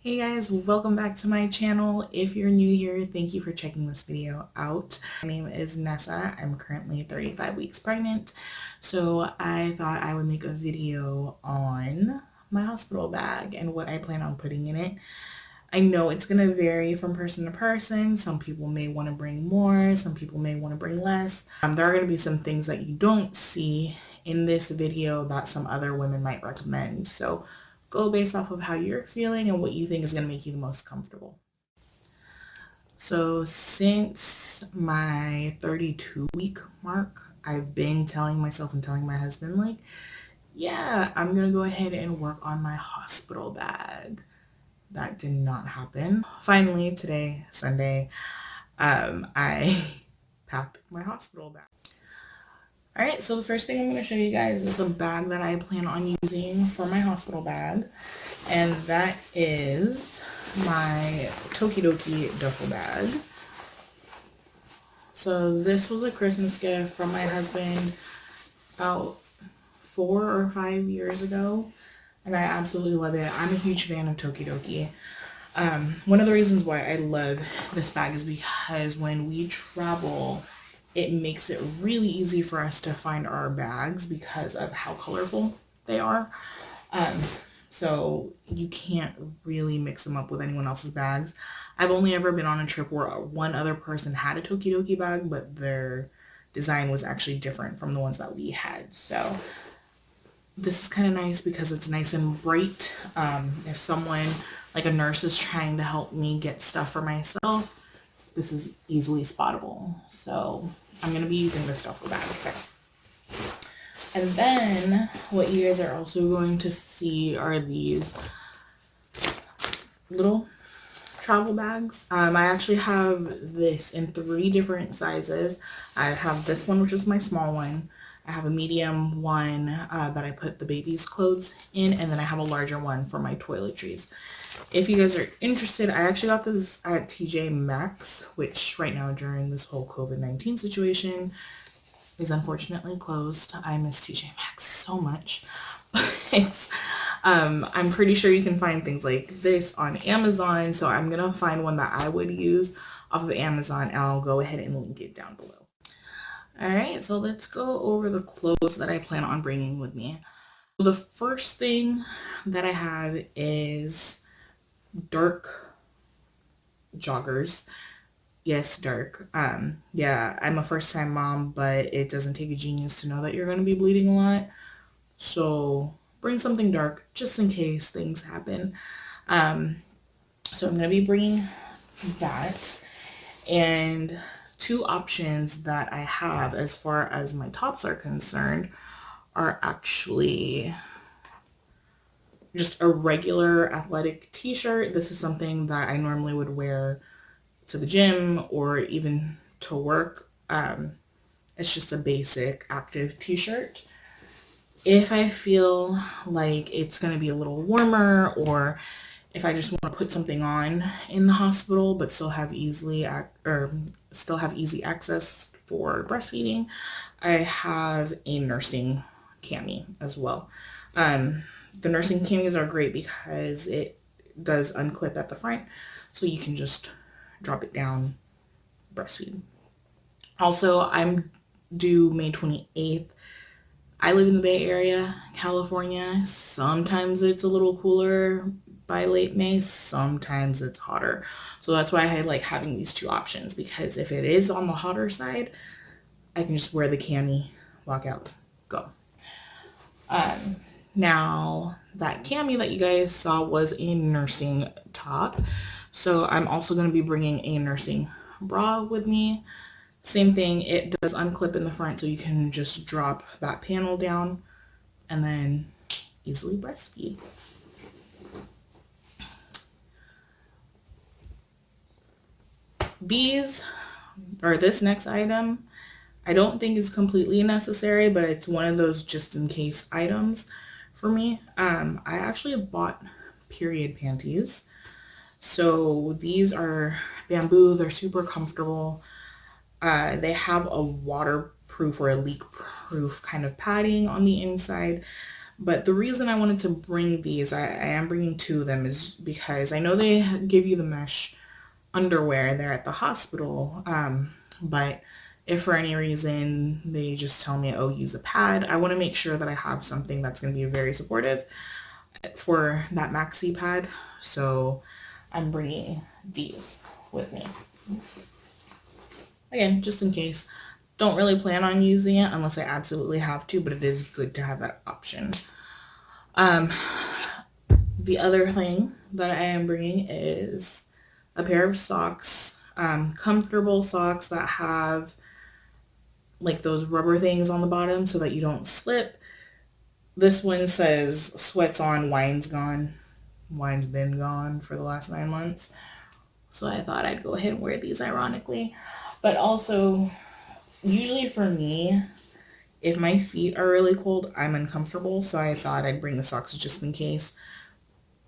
Hey guys, welcome back to my channel. If you're new here, thank you for checking this video out. My name is Nessa. I'm currently 35 weeks pregnant, so I thought I would make a video on my hospital bag and what I plan on putting in it. I know it's going to vary from person to person. Some people may want to bring more, some people may want to bring less. There are going to be some things that you don't see in this video that some other women might recommend. So go based off of how you're feeling and what you think is going to make you the most comfortable. So since my 32-week mark, I've been telling myself and telling my husband, like, yeah, I'm going to go ahead and work on my hospital bag. That did not happen. Finally, today, Sunday, I packed my hospital bag. Alright, so the first thing I'm going to show you guys is the bag that I plan on using for my hospital bag. And that is my Tokidoki duffel bag. So this was a Christmas gift from my husband about 4 or 5 years ago. And I absolutely love it. I'm a huge fan of Tokidoki. One of the reasons why I love this bag is because when we travel, it makes it really easy for us to find our bags because of how colorful they are. So you can't really mix them up with anyone else's bags. I've only ever been on a trip where one other person had a Tokidoki bag, but their design was actually different from the ones that we had. So this is kind of nice because it's nice and bright. If someone, like a nurse, is trying to help me get stuff for myself, this is easily spottable. So I'm going to be using this duffel bag. Okay. And then what you guys are also going to see are these little travel bags. I actually have this in 3 different sizes. I have this one, which is my small one. I have a medium one that I put the baby's clothes in, and then I have a larger one for my toiletries. If you guys are interested, I actually got this at TJ Maxx, which right now during this whole COVID-19 situation is unfortunately closed. I miss TJ Maxx so much. But I'm pretty sure you can find things like this on Amazon, so I'm gonna find one that I would use off of Amazon, and I'll go ahead and link it down below. Alright, so let's go over the clothes that I plan on bringing with me. So the first thing that I have is dark joggers. Yes, dark. Yeah, I'm a first-time mom, but it doesn't take a genius to know that you're going to be bleeding a lot. So bring something dark just in case things happen. So I'm going to be bringing that. And 2 options that I have as far as my tops are concerned are actually just a regular athletic t-shirt. This is something that I normally would wear to the gym or even to work. It's just a basic active t-shirt. If I feel like it's going to be a little warmer, or if I just want to put something on in the hospital but still have easy access for breastfeeding, I have a nursing cami as well. The nursing camis are great because it does unclip at the front, so you can just drop it down, breastfeed. Also, I'm due May 28th. I live in the Bay Area, California. Sometimes it's a little cooler by late May, sometimes it's hotter. So that's why I like having these 2 options, because if it is on the hotter side, I can just wear the cami, walk out, go. Now that cami that you guys saw was a nursing top, so I'm also going to be bringing a nursing bra with me. Same thing, it does unclip in the front, so you can just drop that panel down and then easily breastfeed. This next item, I don't think is completely necessary, but it's one of those just in case items for me. I actually bought period panties. So these are bamboo, they're super comfortable. They have a waterproof or a leak-proof kind of padding on the inside, But the reason I wanted to bring these, I am bringing two of them, is because I know they give you the mesh underwear there at the hospital. But if for any reason they just tell me, oh, use a pad, I want to make sure that I have something that's going to be very supportive for that maxi pad. So I'm bringing these with me. Again, just in case. Don't really plan on using it unless I absolutely have to, but it is good to have that option. The other thing that I am bringing is a pair of socks, comfortable socks that have like those rubber things on the bottom so that you don't slip. This one says sweats on, wine's gone. Wine's been gone for the last 9 months. So I thought I'd go ahead and wear these ironically. But also, usually for me, if my feet are really cold, I'm uncomfortable. So I thought I'd bring the socks just in case.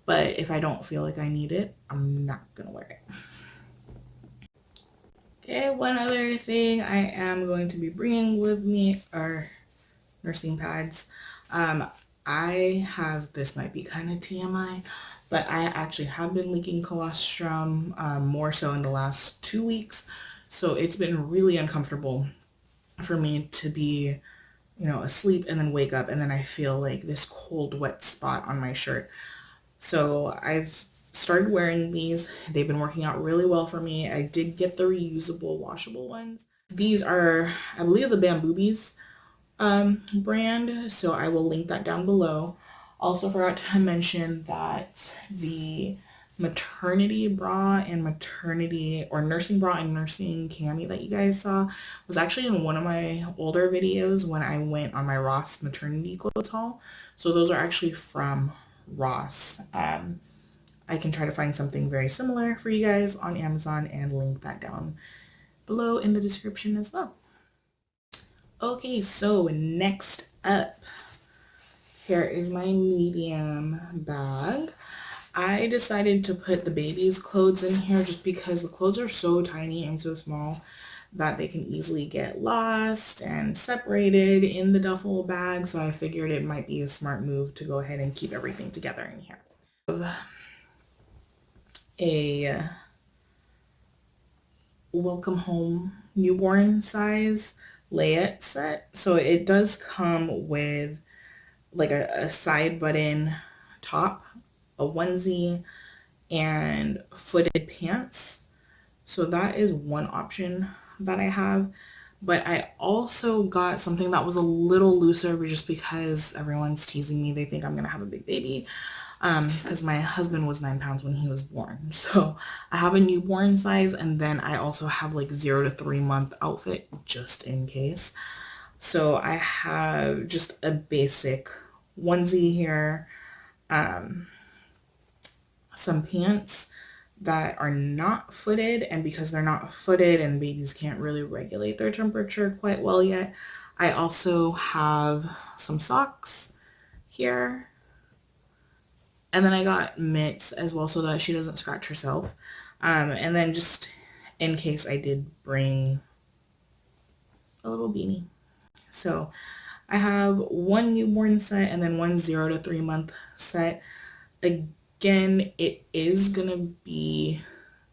But if I don't feel like I need it, I'm not going to wear it. Okay, one other thing I am going to be bringing with me are nursing pads. I have, this might be kind of TMI, but I actually have been leaking colostrum, more so in the last 2 weeks. So it's been really uncomfortable for me to be, asleep and then wake up and then I feel like this cold, wet spot on my shirt. So I've started wearing these. They've been working out really well for me. I did get the reusable washable ones. These are, I believe, the Bamboobies brand, so I will link that down below. Also forgot to mention that the maternity bra and maternity or nursing bra and nursing cami that you guys saw was actually in one of my older videos when I went on my Ross maternity clothes haul. So those are actually from Ross. I can try to find something very similar for you guys on Amazon and link that down below in the description as well. Okay, so next up, here is my medium bag. I decided to put the baby's clothes in here just because the clothes are so tiny and so small that they can easily get lost and separated in the duffel bag. So I figured it might be a smart move to go ahead and keep everything together in here. A welcome home newborn size layette set. So it does come with like a side button top, a onesie, and footed pants. So that is one option that I have. But I also got something that was a little looser just because everyone's teasing me. They think I'm gonna have a big baby. Because my husband was 9 pounds when he was born. So I have a newborn size, and then I also have like 0 to 3 month outfit just in case. So I have just a basic onesie here, some pants that are not footed, and because they're not footed and babies can't really regulate their temperature quite well yet, I also have some socks here. And then I got mitts as well so that she doesn't scratch herself. And then just in case I did bring a little beanie. So I have one newborn set and then one 0 to 3 month set. Again, it is going to be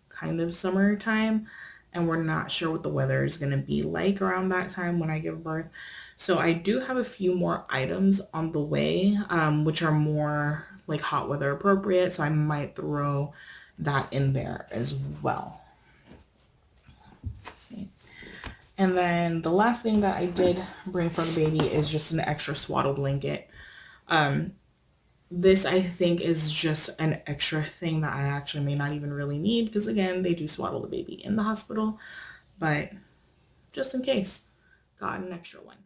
kind of summertime and we're not sure what the weather is going to be like around that time when I give birth. So I do have a few more items on the way, which are more like hot weather appropriate. So I might throw that in there as well. Okay. And then the last thing that I did bring for the baby is just an extra swaddle blanket. This I think is just an extra thing that I actually may not even really need because again, they do swaddle the baby in the hospital, but just in case, got an extra one.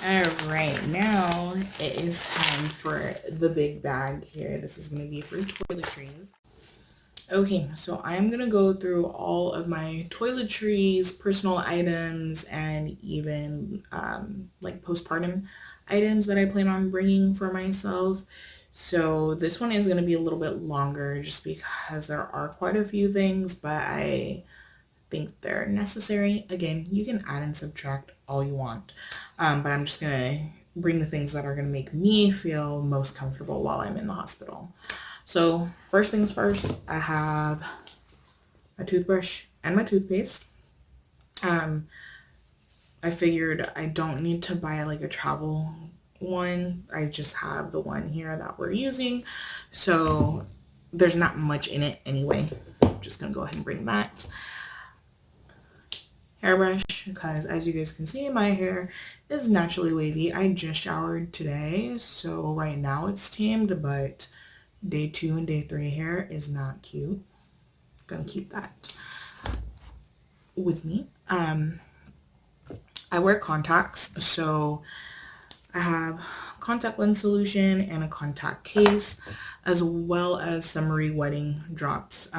All right, now it is time for the big bag here. This is going to be for toiletries. Okay, so I'm going to go through all of my toiletries, personal items, and even like postpartum items that I plan on bringing for myself. So this one is going to be a little bit longer just because there are quite a few things, but I think they're necessary. Again, you can add and subtract all you want, but I'm just going to bring the things that are going to make me feel most comfortable while I'm in the hospital. So first things first, I have a toothbrush and my toothpaste. I figured I don't need to buy like a travel one. I just have the one here that we're using. So there's not much in it anyway. I'm just going to go ahead and bring that. Hairbrush, because as you guys can see, my hair is naturally wavy. I just showered today, so right now it's tamed, but day 2 and day 3 hair is not cute. Gonna keep that with me. I wear contacts, so I have contact lens solution and a contact case, as well as some re-wetting drops,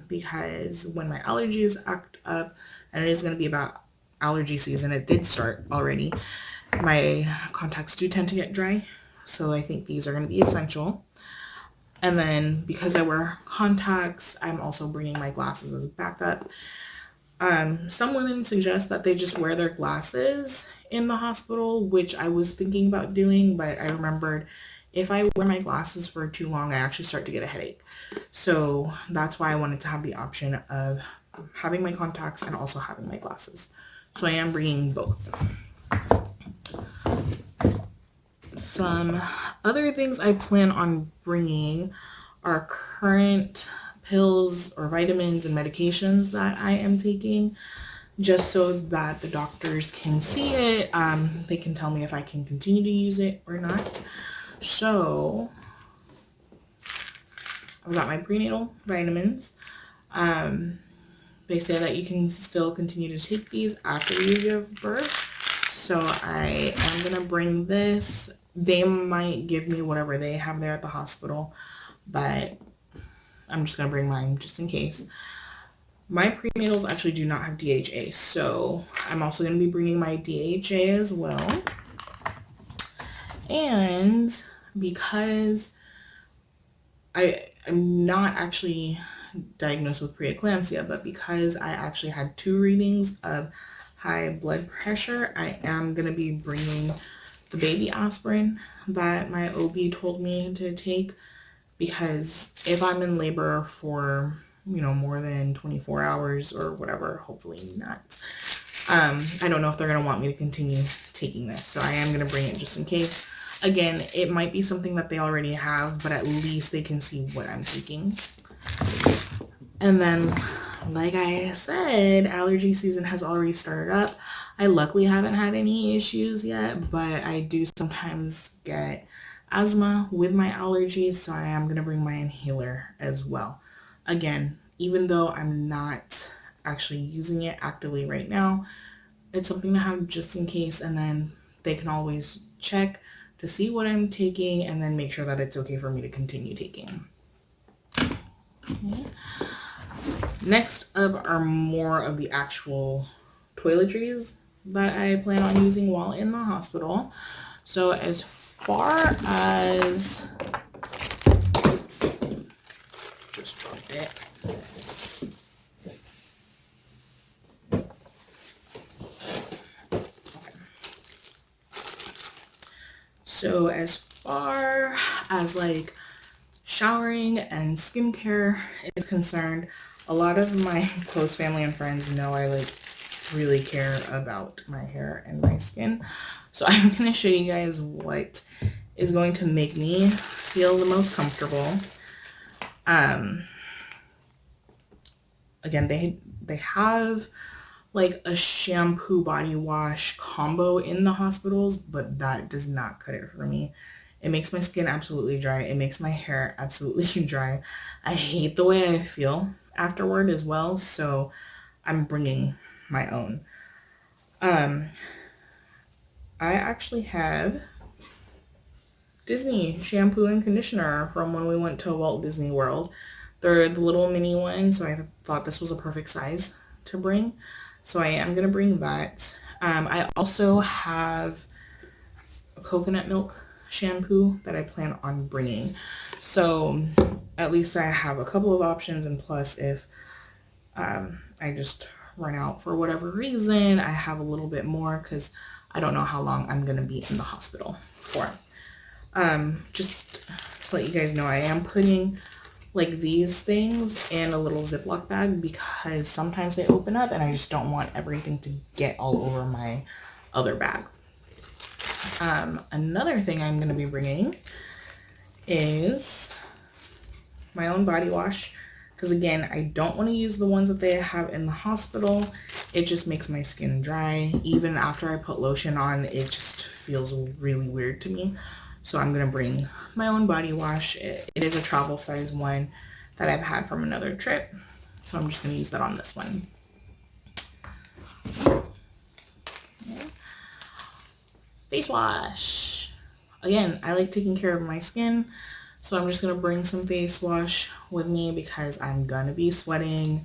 because when my allergies act up, and it is going to be about allergy season, it did start already, my contacts do tend to get dry, so I think these are going to be essential. And then because I wear contacts, I'm also bringing my glasses as backup. Some women suggest that they just wear their glasses in the hospital, which I was thinking about doing, but I remembered if I wear my glasses for too long, I actually start to get a headache. So that's why I wanted to have the option of having my contacts and also having my glasses. So I am bringing both. Some other things I plan on bringing are current pills or vitamins and medications that I am taking, just so that the doctors can see it. They can tell me if I can continue to use it or not. So I've got my prenatal vitamins. They say that you can still continue to take these after you give birth. So I am going to bring this. They might give me whatever they have there at the hospital, but I'm just going to bring mine just in case. My prenatals actually do not have DHA, so I'm also going to be bringing my DHA as well. And because I'm not actually diagnosed with preeclampsia, but because I actually had 2 readings of high blood pressure, I am going to be bringing the baby aspirin that my OB told me to take, because if I'm in labor for, more than 24 hours or whatever, hopefully not, I don't know if they're going to want me to continue taking this. So I am going to bring it just in case. Again, it might be something that they already have, but at least they can see what I'm taking. And then, like I said, allergy season has already started up. I luckily haven't had any issues yet, but I do sometimes get asthma with my allergies, so I am going to bring my inhaler as well. Again, even though I'm not actually using it actively right now, it's something to have just in case, and then they can always check to see what I'm taking and then make sure that it's okay for me to continue taking. Okay. Next up are more of the actual toiletries that I plan on using while in the hospital. So as far as, oops, just dropped it. Okay. So as far as like showering and skincare is concerned, a lot of my close family and friends know I really care about my hair and my skin. So I'm going to show you guys what is going to make me feel the most comfortable. Again, they have like a shampoo body wash combo in the hospitals, but that does not cut it for me. It makes my skin absolutely dry. It makes my hair absolutely dry. I hate the way I feel afterward as well, so I'm bringing my own. I actually have Disney shampoo and conditioner from when we went to Walt Disney World. They're the little mini ones, so I thought this was a perfect size to bring. So I am going to bring that. I also have a coconut milk shampoo that I plan on bringing. So at least I have a couple of options, and plus if I just run out for whatever reason, I have a little bit more, because I don't know how long I'm gonna be in the hospital for. Just to let you guys know, I am putting like these things in a little Ziploc bag because sometimes they open up and I just don't want everything to get all over my other bag. Another thing I'm going to be bringing is my own body wash, because again, I don't want to use the ones that they have in the hospital. It just makes my skin dry. Even after I put lotion on, it just feels really weird to me. So I'm going to bring my own body wash. It is a travel size one that I've had from another trip. So I'm just going to use that on this one. Face wash. Again, I like taking care of my skin. So I'm just going to bring some face wash with me because I'm going to be sweating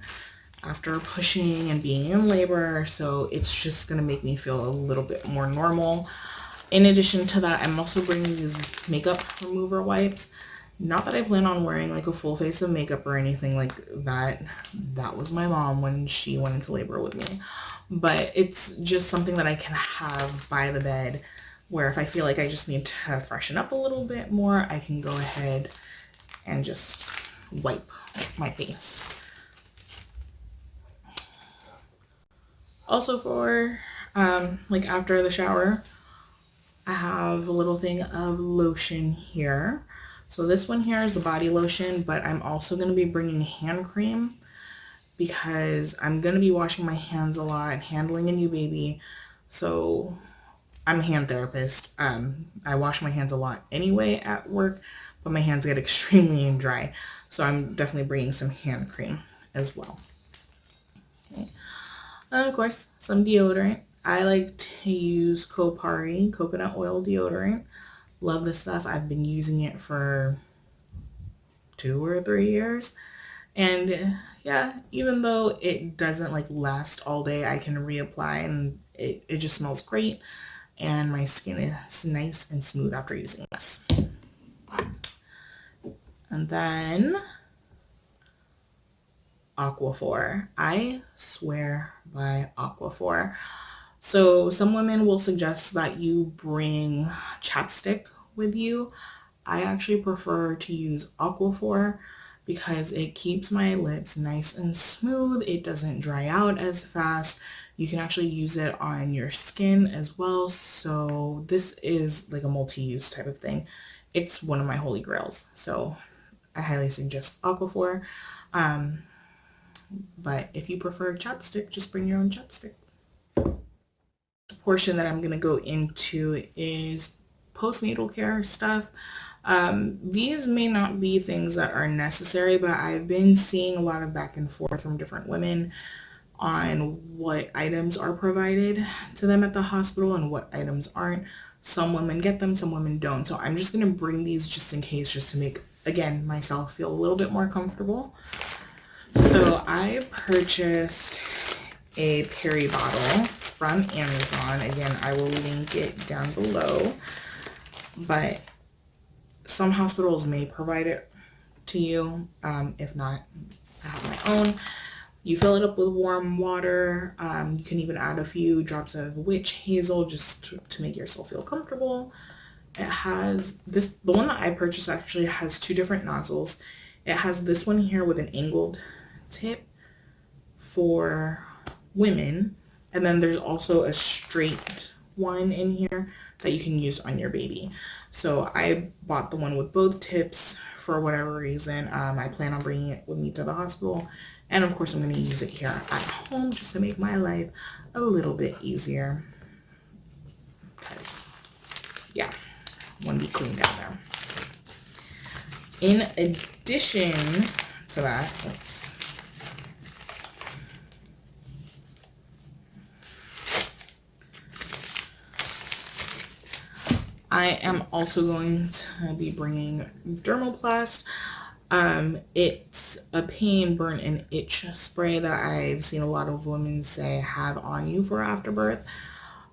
after pushing and being in labor. So it's just going to make me feel a little bit more normal. In addition to that, I'm also bringing these makeup remover wipes. Not that I plan on wearing like a full face of makeup or anything like that. That was my mom when she went into labor with me. But it's just something that I can have by the bed where if I feel like I just need to freshen up a little bit more, I can go ahead and just wipe my face. Also for like after the shower, I have a little thing of lotion here. So this one here is the body lotion, but I'm also going to be bringing hand cream because I'm going to be washing my hands a lot, handling a new baby. So I'm a hand therapist. I wash my hands a lot anyway at work, but my hands get extremely dry. So I'm definitely bringing some hand cream as well. Okay. And of course, some deodorant. I like to use Kopari coconut oil deodorant. Love this stuff. I've been using it for 2 or 3 years. And yeah, even though it doesn't like last all day, I can reapply and it just smells great. And my skin is nice and smooth after using this. And then Aquaphor. I swear by Aquaphor. So some women will suggest that you bring chapstick with you. I actually prefer to use Aquaphor because it keeps my lips nice and smooth. It doesn't dry out as fast. You can actually use it on your skin as well. So this is like a multi-use type of thing. It's one of my holy grails. So I highly suggest Aquaphor. But if you prefer chapstick, just bring your own chapstick. The portion that I'm going to go into is postnatal care stuff. These may not be things that are necessary, but I've been seeing a lot of back and forth from different women on what items are provided to them at the hospital and what items aren't. Some women get them, some women don't. So I'm just going to bring these just in case, just to make, again, myself feel a little bit more comfortable. So I purchased a Peri bottle from Amazon. Again, I will link it down below. But some hospitals may provide it to you. If not, I have my own. You fill it up with warm water. You can even add a few drops of witch hazel just to make yourself feel comfortable. It has this, the one that I purchased actually has 2 different nozzles. It has this one here with an angled tip for women. And then there's also a straight one in here that you can use on your baby. So I bought the one with both tips for whatever reason. I plan on bringing it with me to the hospital. And of course, I'm going to use it here at home just to make my life a little bit easier. Because, yeah, I want to be clean down there. In addition to that, oops. I am also going to be bringing Dermoplast. It's a pain, burn, and itch spray that I've seen a lot of women say have on you for afterbirth.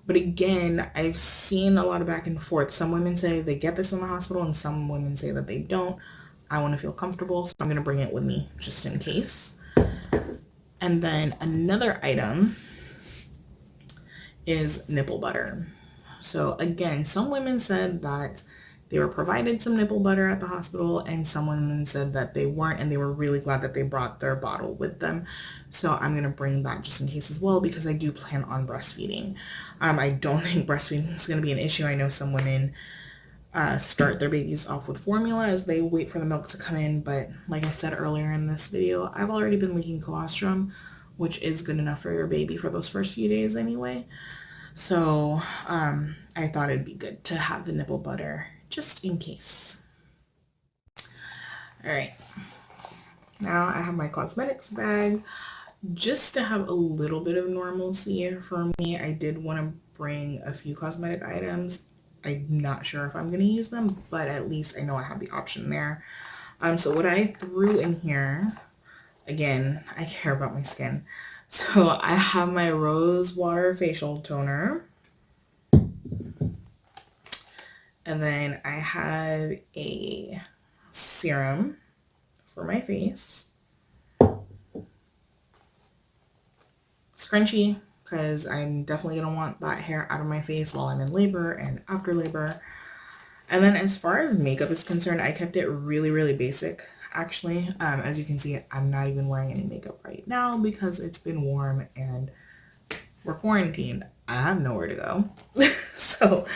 But again, I've seen a lot of back and forth. Some women say they get this in the hospital and some women say that they don't. I want to feel comfortable, so I'm going to bring it with me just in case. And then another item is nipple butter. So again, some women said that they were provided some nipple butter at the hospital, and some women said that they weren't, and they were really glad that they brought their bottle with them. So I'm going to bring that just in case as well, because I do plan on breastfeeding. I don't think breastfeeding is going to be an issue. I know some women start their babies off with formula as they wait for the milk to come in, but like I said earlier in this video, I've already been leaking colostrum, which is good enough for your baby for those first few days anyway. So I thought it'd be good to have the nipple butter just in case. All right, now I have my cosmetics bag. Just to have a little bit of normalcy for me, I did want to bring a few cosmetic items. I'm not sure if I'm going to use them, but at least I know I have the option there. So what I threw in here, again, I care about my skin. So I have my rose water facial toner. And then I have a serum for my face. Scrunchie, because I'm definitely going to want that hair out of my face while I'm in labor and after labor. And then as far as makeup is concerned, I kept it really, really basic, actually. As you can see, I'm not even wearing any makeup right now because it's been warm and we're quarantined. I have nowhere to go. So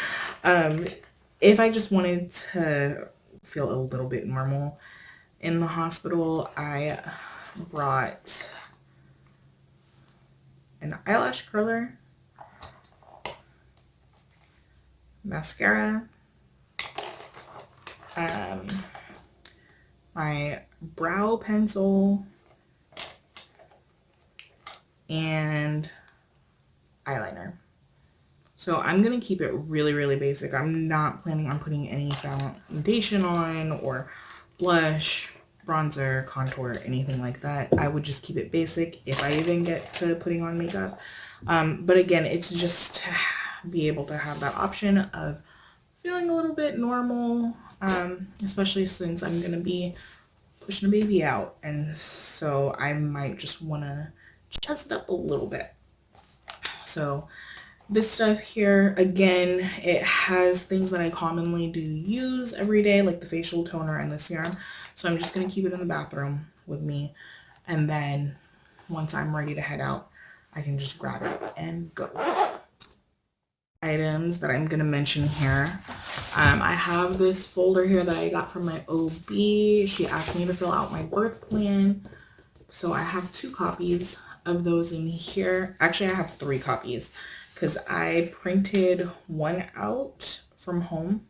if I just wanted to feel a little bit normal in the hospital, I brought an eyelash curler, mascara, my brow pencil, and eyeliner. So I'm going to keep it really, really basic. I'm not planning on putting any foundation on or blush, bronzer, contour, anything like that. I would just keep it basic if I even get to putting on makeup. But again, it's just to be able to have that option of feeling a little bit normal, especially since I'm going to be pushing a baby out. And so I might just want to jazz it up a little bit. So this stuff here, again, it has things that I commonly do use every day, like the facial toner and the serum. So I'm just going to keep it in the bathroom with me. And then once I'm ready to head out, I can just grab it and go. Items that I'm going to mention here. I have this folder here that I got from my OB. She asked me to fill out my birth plan. So I have 2 copies of those in here. Actually, I have 3 copies because I printed one out from home,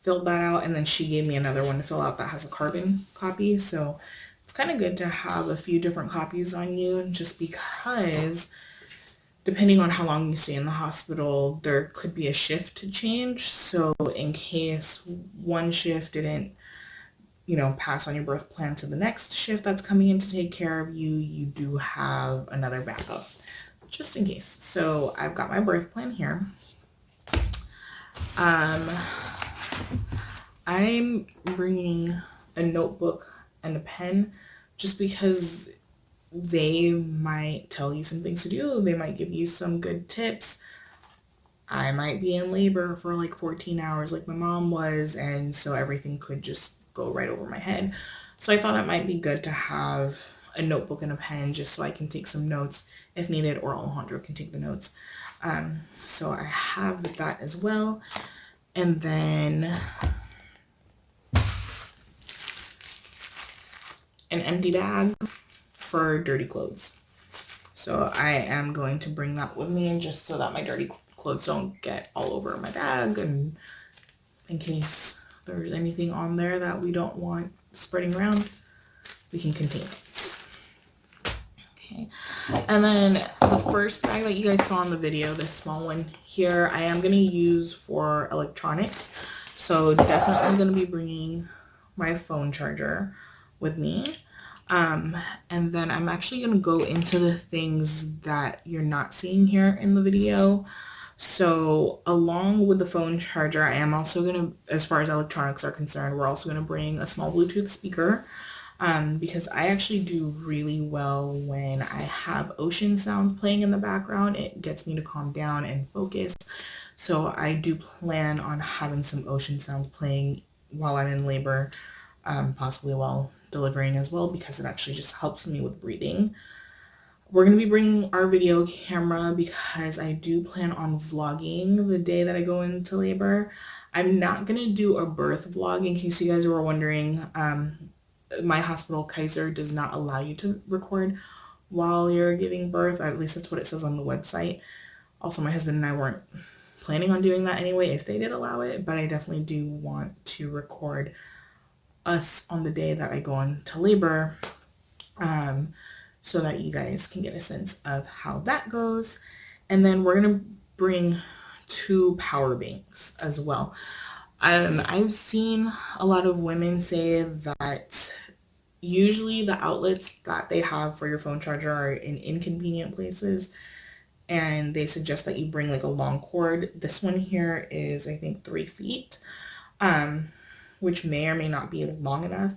filled that out, and then she gave me another one to fill out that has a carbon copy. So it's kind of good to have a few different copies on you, just because depending on how long you stay in the hospital, there could be a shift change. So in case one shift didn't, pass on your birth plan to the next shift that's coming in to take care of you, you do have another backup just in case. So I've got my birth plan here. I'm bringing a notebook and a pen just because they might tell you some things to do. They might give you some good tips. I might be in labor for like 14 hours like my mom was, and so everything could just go right over my head. So I thought it might be good to have a notebook and a pen just so I can take some notes if needed, or Alejandro can take the notes. So I have that as well. And then an empty bag for dirty clothes. So I am going to bring that with me just so that my dirty clothes don't get all over my bag, and in case there's anything on there that we don't want spreading around, we can contain it. Okay, and then the first bag that you guys saw in the video, this small one here, I am going to use for electronics. So definitely going to be bringing my phone charger with me. And then I'm actually going to go into the things that you're not seeing here in the video. So along with the phone charger, I am also going to, as far as electronics are concerned, we're also going to bring a small Bluetooth speaker, because I actually do really well when I have ocean sounds playing in the background. It gets me to calm down and focus. So I do plan on having some ocean sounds playing while I'm in labor, possibly while delivering as well, because it actually just helps me with breathing. We're going to be bringing our video camera because I do plan on vlogging the day that I go into labor. I'm not going to do a birth vlog in case you guys were wondering. My hospital, Kaiser, does not allow you to record while you're giving birth. At least that's what it says on the website. Also, my husband and I weren't planning on doing that anyway if they did allow it, but I definitely do want to record us on the day that I go into labor, so that you guys can get a sense of how that goes. And then we're gonna bring 2 power banks as well. I've seen a lot of women say that usually the outlets that they have for your phone charger are in inconvenient places, and they suggest that you bring like a long cord. This one here is, I think, 3 feet, which may or may not be long enough.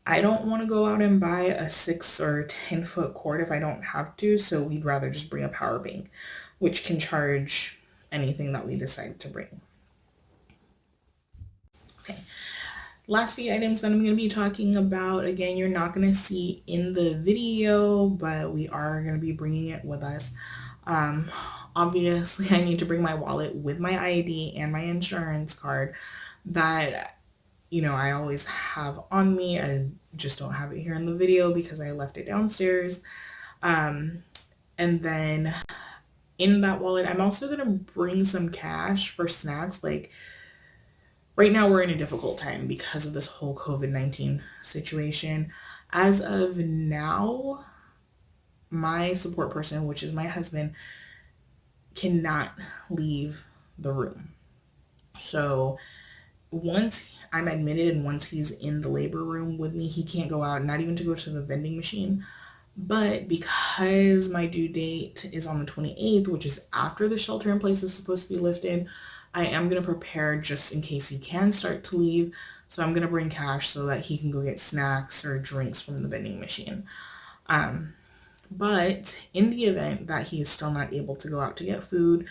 I don't want to go out and buy a 6 or 10-foot cord if I don't have to, so we'd rather just bring a power bank, which can charge anything that we decide to bring. Okay, last few items that I'm going to be talking about, again, you're not going to see in the video, but we are going to be bringing it with us. Obviously, I need to bring my wallet with my ID and my insurance card that, you know, I always have on me. I just don't have it here in the video because I left it downstairs. And then in that wallet, I'm also going to bring some cash for snacks. Like, right now we're in a difficult time because of this whole COVID-19 situation. As of now, my support person, which is my husband, cannot leave the room. So once I'm admitted and once he's in the labor room with me, he can't go out, not even to go to the vending machine. But because my due date is on the 28th, which is after the shelter in place is supposed to be lifted, I am going to prepare just in case he can start to leave. So I'm going to bring cash so that he can go get snacks or drinks from the vending machine. But in the event that he is still not able to go out to get food,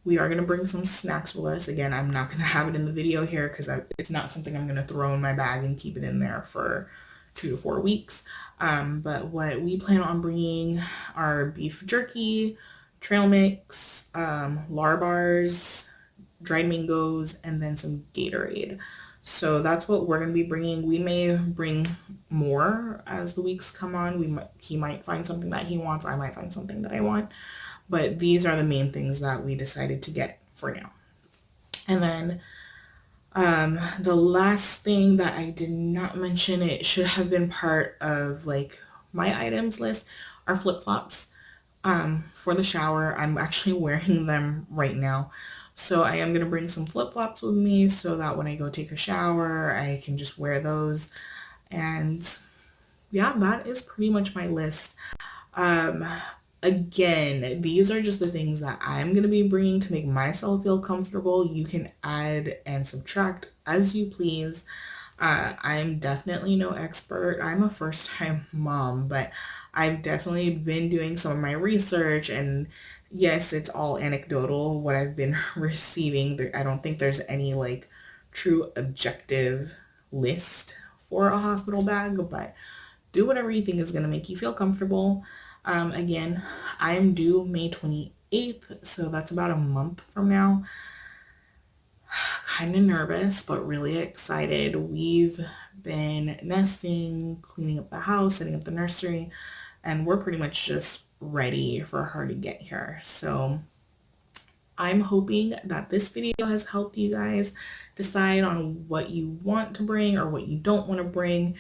we are going to bring some snacks with us. Again, I'm not going to have it in the video here because it's not something I'm going to throw in my bag and keep it in there for 2 to 4 weeks. But what we plan on bringing are beef jerky, trail mix, lar bars, dried mangoes, and then some Gatorade. So that's what we're going to be bringing. We may bring more as the weeks come on. He might find something that he wants. I might find something that I want. But these are the main things that we decided to get for now. And then the last thing that I did not mention, it should have been part of like my items list, are flip-flops for the shower. I'm actually wearing them right now. So I am going to bring some flip-flops with me so that when I go take a shower, I can just wear those. And yeah, that is pretty much my list. Again, these are just the things that I'm going to be bringing to make myself feel comfortable. You can add and subtract as you please. I'm definitely no expert. I'm a first-time mom, but I've definitely been doing some of my research, and yes, it's all anecdotal what I've been receiving. I don't think there's any like true objective list for a hospital bag, but do whatever you think is going to make you feel comfortable. Again, I'm due May 28th, so that's about a month from now. Kind of nervous, but really excited. We've been nesting, cleaning up the house, setting up the nursery, and we're pretty much just ready for her to get here. So I'm hoping that this video has helped you guys decide on what you want to bring or what you don't want to bring.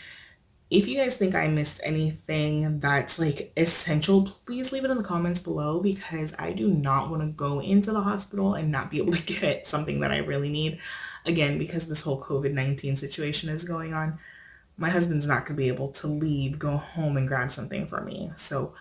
If you guys think I missed anything that's like essential, please leave it in the comments below, because I do not want to go into the hospital and not be able to get something that I really need. Again, because this whole COVID-19 situation is going on, my husband's not going to be able to leave, go home and grab something for me. So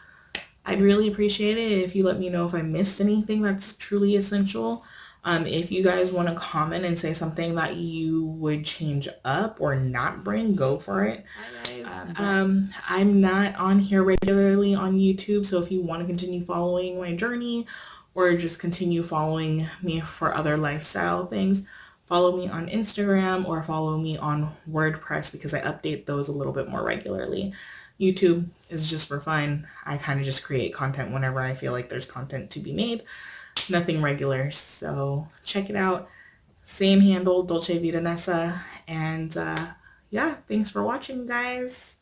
I'd really appreciate it if you let me know if I missed anything that's truly essential. If you guys want to comment and say something that you would change up or not bring, go for it. Hi guys. I'm not on here regularly on YouTube, so if you want to continue following my journey or just continue following me for other lifestyle things, follow me on Instagram or follow me on WordPress because I update those a little bit more regularly. YouTube is just for fun. I kind of just create content whenever I feel like there's content to be made, nothing regular. So check it out. Same handle, Dolce Vita Nessa. And yeah, thanks for watching, guys.